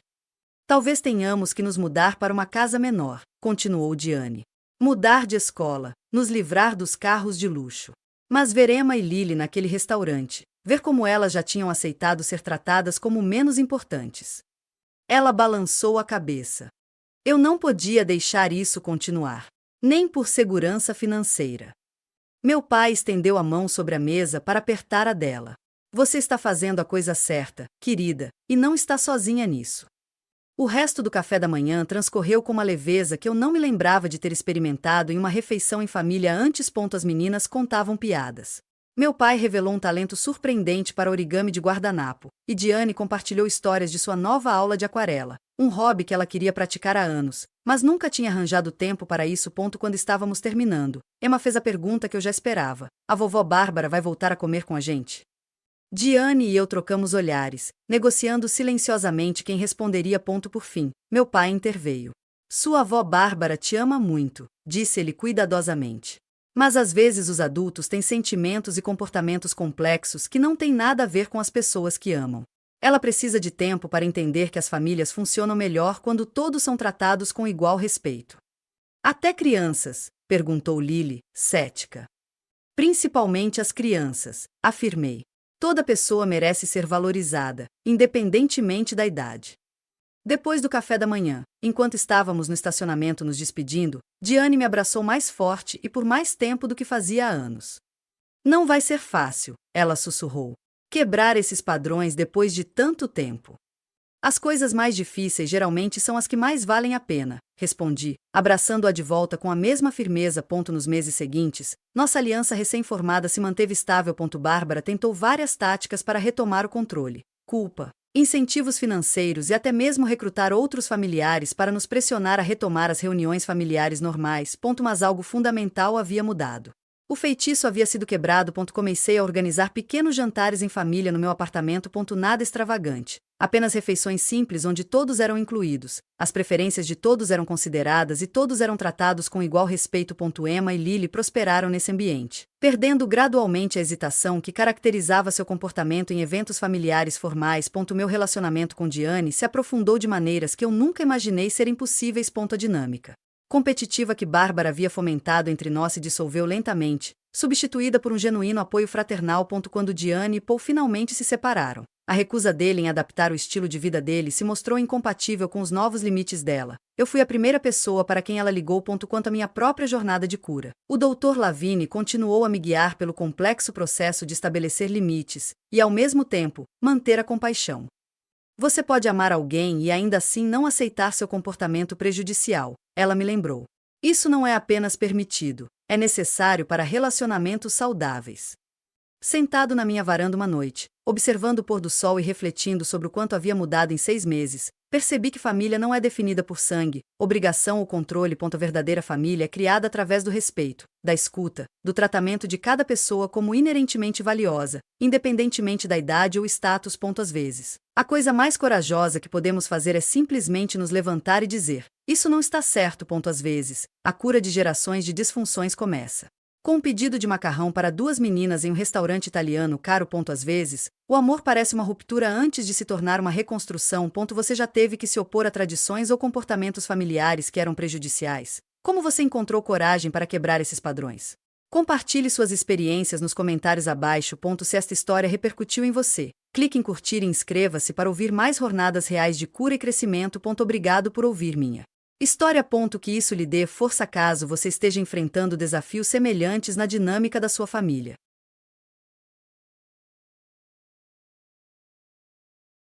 Talvez tenhamos que nos mudar para uma casa menor, continuou Diane. Mudar de escola, nos livrar dos carros de luxo. Mas ver Emma e Lily naquele restaurante, ver como elas já tinham aceitado ser tratadas como menos importantes. Ela balançou a cabeça. Eu não podia deixar isso continuar, nem por segurança financeira. Meu pai estendeu a mão sobre a mesa para apertar a dela. Você está fazendo a coisa certa, querida, e não está sozinha nisso. O resto do café da manhã transcorreu com uma leveza que eu não me lembrava de ter experimentado em uma refeição em família antes. As meninas contavam piadas. Meu pai revelou um talento surpreendente para origami de guardanapo, e Diane compartilhou histórias de sua nova aula de aquarela, um hobby que ela queria praticar há anos, mas nunca tinha arranjado tempo para isso. Quando estávamos terminando, Emma fez a pergunta que eu já esperava. A vovó Bárbara vai voltar a comer com a gente? Diane e eu trocamos olhares, negociando silenciosamente quem responderia. Por fim, meu pai interveio. Sua avó Bárbara te ama muito, disse ele cuidadosamente. Mas às vezes os adultos têm sentimentos e comportamentos complexos que não têm nada a ver com as pessoas que amam. Ela precisa de tempo para entender que as famílias funcionam melhor quando todos são tratados com igual respeito. Até crianças? Perguntou Lily, cética. Principalmente as crianças, afirmei. Toda pessoa merece ser valorizada, independentemente da idade. Depois do café da manhã, enquanto estávamos no estacionamento nos despedindo, Diane me abraçou mais forte e por mais tempo do que fazia há anos. Não vai ser fácil, ela sussurrou. Quebrar esses padrões depois de tanto tempo. As coisas mais difíceis geralmente são as que mais valem a pena, respondi, abraçando-a de volta com a mesma firmeza. Nos meses seguintes, nossa aliança recém-formada se manteve estável. Bárbara tentou várias táticas para retomar o controle. Culpa, incentivos financeiros e até mesmo recrutar outros familiares para nos pressionar a retomar as reuniões familiares normais. Mas algo fundamental havia mudado. O feitiço havia sido quebrado. Comecei a organizar pequenos jantares em família no meu apartamento. Nada extravagante. Apenas refeições simples onde todos eram incluídos, as preferências de todos eram consideradas e todos eram tratados com igual respeito. Emma e Lily prosperaram nesse ambiente, perdendo gradualmente a hesitação que caracterizava seu comportamento em eventos familiares formais. Meu relacionamento com Diane se aprofundou de maneiras que eu nunca imaginei serem possíveis. A dinâmica competitiva que Bárbara havia fomentado entre nós se dissolveu lentamente, substituída por um genuíno apoio fraternal. Quando Diane e Paul finalmente se separaram, a recusa dele em adaptar o estilo de vida dele se mostrou incompatível com os novos limites dela. Eu fui a primeira pessoa para quem ela ligou. Quanto à minha própria jornada de cura, o Dr. Lavigne continuou a me guiar pelo complexo processo de estabelecer limites e, ao mesmo tempo, manter a compaixão. Você pode amar alguém e ainda assim não aceitar seu comportamento prejudicial, ela me lembrou. Isso não é apenas permitido, é necessário para relacionamentos saudáveis. Sentado na minha varanda uma noite, observando o pôr do sol e refletindo sobre o quanto havia mudado em 6 meses, percebi que família não é definida por sangue, obrigação ou controle. A verdadeira família é criada através do respeito, da escuta, do tratamento de cada pessoa como inerentemente valiosa, independentemente da idade ou status. Às vezes, a coisa mais corajosa que podemos fazer é simplesmente nos levantar e dizer: isso não está certo. Às vezes, a cura de gerações de disfunções começa com um pedido de macarrão para 2 meninas em um restaurante italiano caro. Às vezes, o amor parece uma ruptura antes de se tornar uma reconstrução. Você já teve que se opor a tradições ou comportamentos familiares que eram prejudiciais. Como você encontrou coragem para quebrar esses padrões? Compartilhe suas experiências nos comentários abaixo. Se esta história repercutiu em você, clique em curtir e inscreva-se para ouvir mais jornadas reais de cura e crescimento. Obrigado por ouvir minha história. Que isso lhe dê força caso você esteja enfrentando desafios semelhantes na dinâmica da sua família.